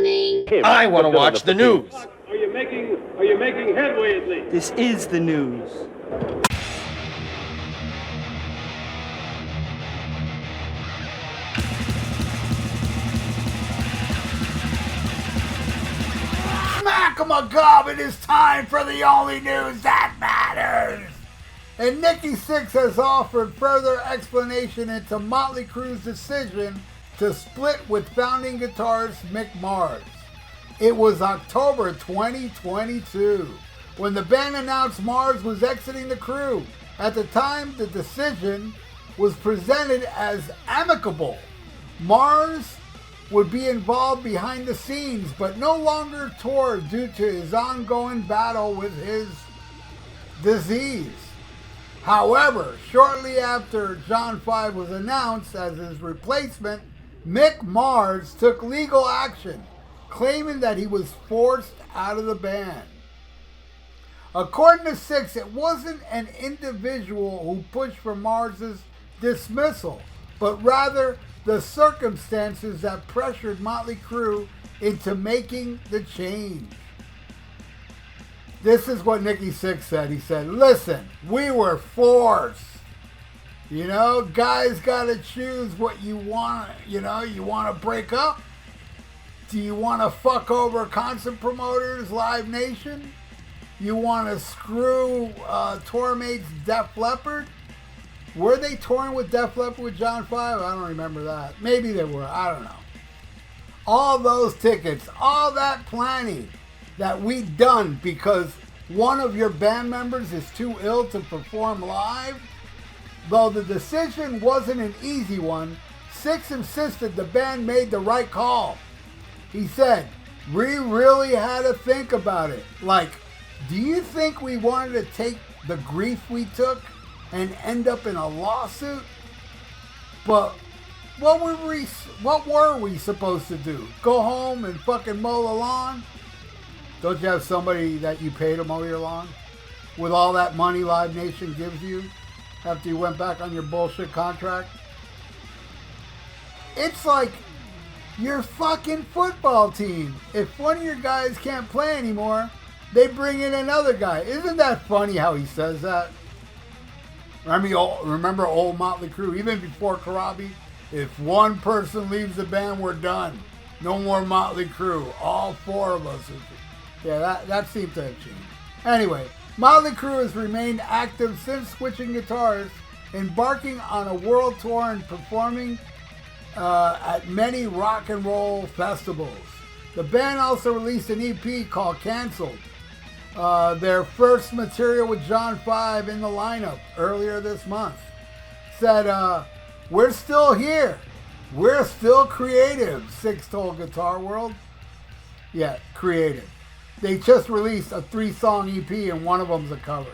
funny. I want to watch the news. Are you making headway at least? This is the news. Smack-a-ma-gob, it is time for the only news that matters. And Nikki Sixx has offered further explanation into Motley Crue's decision to split with founding guitarist Mick Mars. It was October 2022 when the band announced Mars was exiting the Crue. At the time, the decision was presented as amicable. Mars would be involved behind the scenes, but no longer tour due to his ongoing battle with his disease. However, shortly after John 5 was announced as his replacement, Mick Mars took legal action, claiming that he was forced out of the band. According to Sixx, it wasn't an individual who pushed for Mars's dismissal, but rather the circumstances that pressured Motley Crue into making the change. This is what Nikki Sixx said. He said, "Listen, we were forced. You know, guys got to choose what you want. You know, you want to break up? Do you want to fuck over concert promoters, Live Nation? You want to screw tour mates Def Leppard? Were they touring with Def Leppard with John 5? I don't remember that. Maybe they were. I don't know. All those tickets, all that planning that we done because one of your band members is too ill to perform live. Though the decision wasn't an easy one, Sixx insisted the band made the right call. He said, we really had to think about it. Like, do you think we wanted to take the grief we took and end up in a lawsuit? But what were we supposed to do? Go home and fucking mow the lawn? Don't you have somebody that you pay to mow your lawn? With all that money Live Nation gives you after you went back on your bullshit contract? It's like your fucking football team. If one of your guys can't play anymore, they bring in another guy. Isn't that funny how he says that? Remember old Motley Crue, even before Karabi? If one person leaves the band, we're done. No more Motley Crue. All four of us. Yeah, that seemed to have changed. Anyway, Motley Crue has remained active since switching guitarists, embarking on a world tour and performing at many rock and roll festivals. The band also released an EP called Cancelled, their first material with John 5 in the lineup earlier this month. Said, we're still here. We're still creative, Sixx told Guitar World. Yeah, creative. They just released a 3-song EP and one of them's a cover.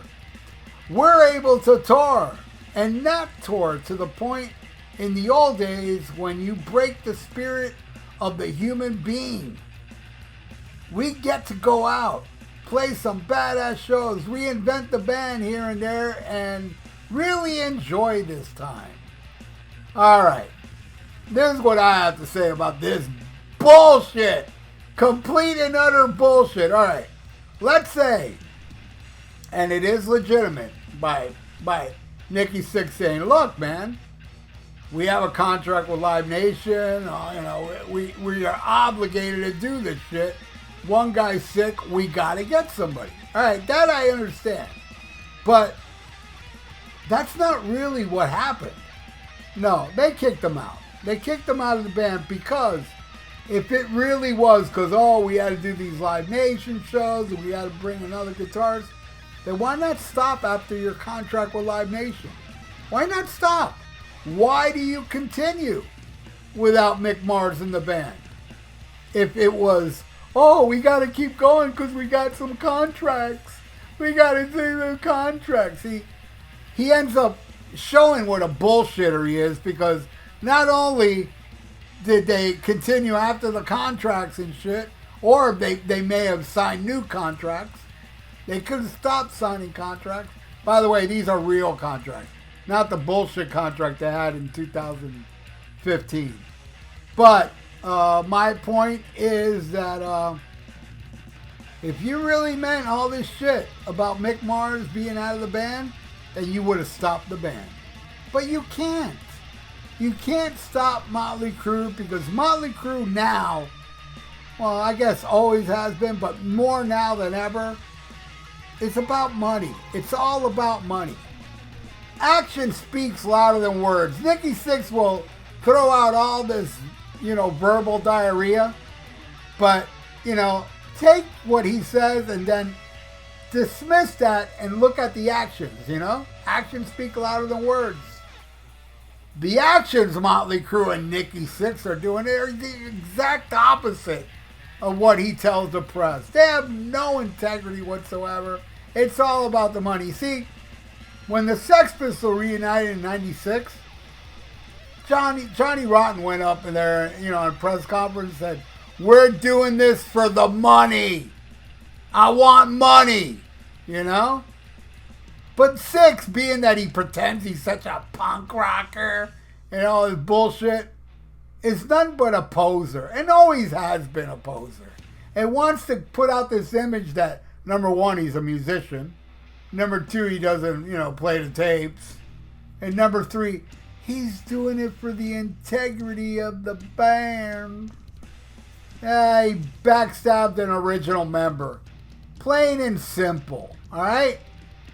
We're able to tour and not tour to the point in the old days when you break the spirit of the human being. We get to go out, play some badass shows, reinvent the band here and there, and really enjoy this time. Alright, this is what I have to say about this bullshit. Complete and utter bullshit. Alright, let's say, and it is legitimate by Nikki Sixx saying, look man, we have a contract with Live Nation, we are obligated to do this shit. One guy's sick, we gotta get somebody. Alright, that I understand. But that's not really what happened. No, they kicked him out. They kicked him out of the band because if it really was because, we had to do these Live Nation shows and we had to bring another guitarist, then why not stop after your contract with Live Nation? Why not stop? Why do you continue without Mick Mars in the band? If it was, we got to keep going because we got some contracts. We got to do the contracts. He ends up showing what a bullshitter he is because not only did they continue after the contracts and shit, or they may have signed new contracts. They could have stopped signing contracts. By the way, these are real contracts, not the bullshit contract they had in 2015. But My point is that if you really meant all this shit about Mick Mars being out of the band, then you would have stopped the band. But you can't. You can't stop Motley Crue because Motley Crue now, well, I guess always has been, but more now than ever, it's about money. It's all about money. Action speaks louder than words. Nikki Sixx will throw out all this, verbal diarrhea, but, take what he says and then dismiss that and look at the actions, Actions speak louder than words. The actions Motley Crue and Nikki Sixx are doing are the exact opposite of what he tells the press. They have no integrity whatsoever. It's all about the money. See, when the Sex Pistols reunited in '96, Johnny Rotten went up in there, in a press conference and said, "We're doing this for the money. I want money," But Sixx, being that he pretends he's such a punk rocker and all this bullshit, is nothing but a poser and always has been a poser. And wants to put out this image that, number one, he's a musician. Number two, he doesn't, play the tapes. And number three, he's doing it for the integrity of the band. He backstabbed an original member. Plain and simple, all right?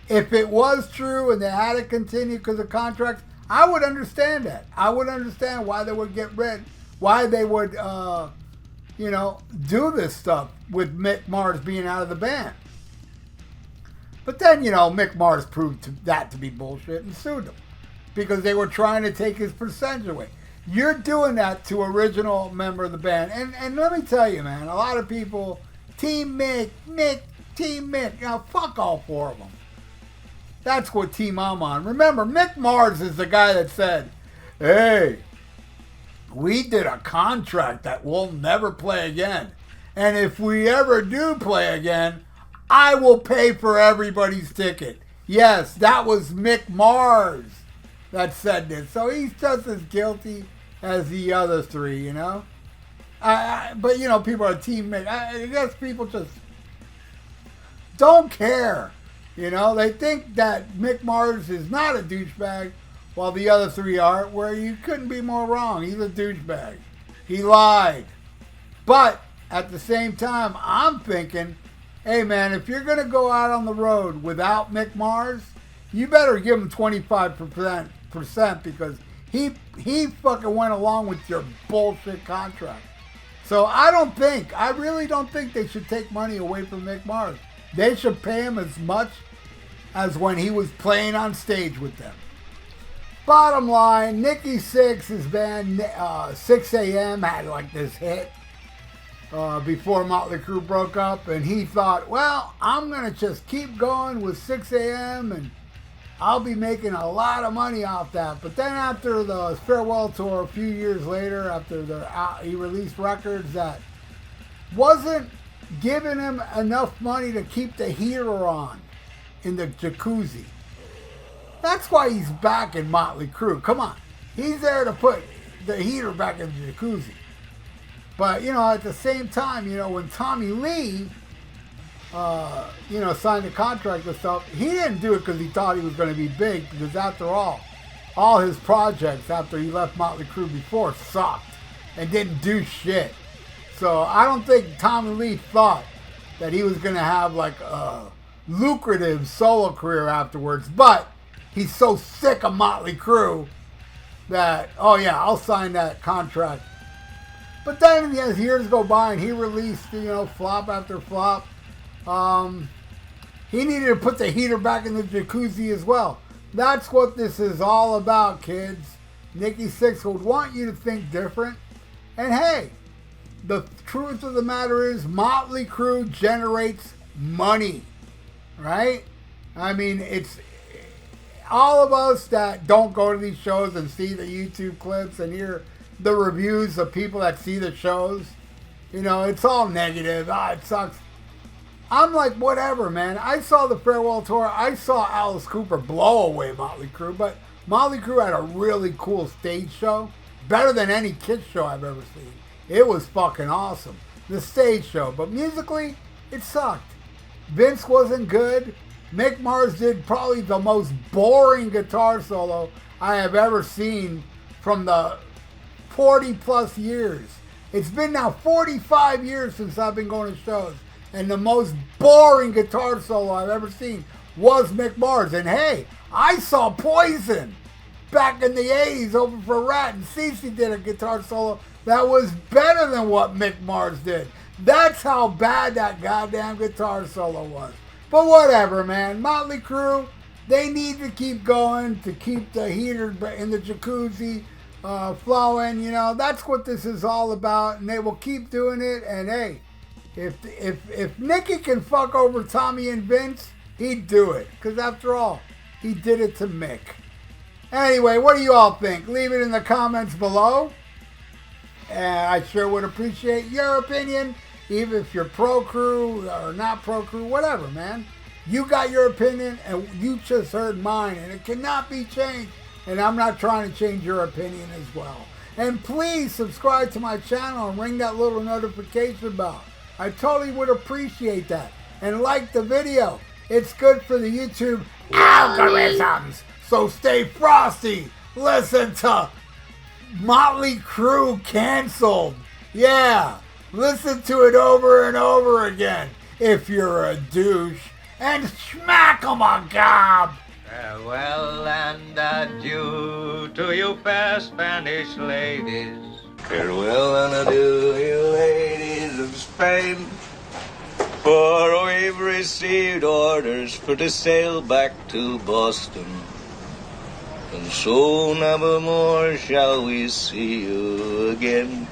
If it was true and they had to continue because of contracts, I would understand that. I would understand why they would get rid, why they would, do this stuff with Mick Mars being out of the band. But then, Mick Mars proved that to be bullshit and sued them because they were trying to take his percentage away. You're doing that to original member of the band. And let me tell you, man, a lot of people, Team Mick, Team Mick, fuck all four of them. That's what team I'm on. Remember, Mick Mars is the guy that said, "Hey, we did a contract that we'll never play again. And if we ever do play again, I will pay for everybody's ticket." Yes, that was Mick Mars that said this. So he's just as guilty as the other three, But, people are team Mick. I guess people just don't care. They think that Mick Mars is not a douchebag while the other three are, where you couldn't be more wrong. He's a douchebag. He lied. But at the same time, I'm thinking, hey, man, if you're going to go out on the road without Mick Mars, you better give him 25% because he fucking went along with your bullshit contract. So I really don't think they should take money away from Mick Mars. They should pay him as much as when he was playing on stage with them. Bottom line, Nikki Sixx's band, 6 a.m. had like this hit before Motley Crue broke up, and he thought, well, I'm going to just keep going with 6 a.m. and I'll be making a lot of money off that. But then after the farewell tour a few years later, after he released records that wasn't giving him enough money to keep the heater on in the jacuzzi. That's why he's back in Motley Crue. Come on. He's there to put the heater back in the jacuzzi. But, at the same time, when Tommy Lee, signed the contract and stuff, he didn't do it because he thought he was going to be big, because after all his projects after he left Motley Crue before sucked and didn't do shit. So I don't think Tommy Lee thought that he was going to have like a lucrative solo career afterwards. But he's so sick of Motley Crue that, oh yeah, I'll sign that contract. But then as years go by and he released, flop after flop, he needed to put the heater back in the jacuzzi as well. That's what this is all about, kids. Nikki Sixx would want you to think different. And hey, the truth of the matter is Motley Crue generates money, right? I mean, it's all of us that don't go to these shows and see the YouTube clips and hear the reviews of people that see the shows. It's all negative. It sucks. I'm like, whatever, man. I saw the farewell tour. I saw Alice Cooper blow away Motley Crue, but Motley Crue had a really cool stage show. Better than any Kiss show I've ever seen. It was fucking awesome. The stage show. But musically, it sucked. Vince wasn't good. Mick Mars did probably the most boring guitar solo I have ever seen from the 40 plus years. It's been now 45 years since I've been going to shows, and the most boring guitar solo I've ever seen was Mick Mars. And hey, I saw Poison back in the 80s over for Rat, and Sixx did a guitar solo that was better than what Mick Mars did. That's how bad that goddamn guitar solo was. But whatever, man. Motley Crue, they need to keep going to keep the heater in the jacuzzi flowing. You know, that's what this is all about, and they will keep doing it. And hey, if Nikki can fuck over Tommy and Vince, he'd do it. Because after all, he did it to Mick. Anyway, what do you all think? Leave it in the comments below. And I sure would appreciate your opinion, even if you're pro-Crue or not pro-Crue, whatever, man. You got your opinion, and you just heard mine, and it cannot be changed. And I'm not trying to change your opinion as well. And please subscribe to my channel and ring that little notification bell. I totally would appreciate that. And like the video. It's good for the YouTube algorithms. So stay frosty. Listen to Motley Crue canceled. Yeah, listen to it over and over again if you're a douche. And smack 'em a gob. Farewell and adieu to you fair Spanish ladies. Farewell and adieu, you ladies of Spain. For we've received orders for to sail back to Boston. And so never more shall we see you again.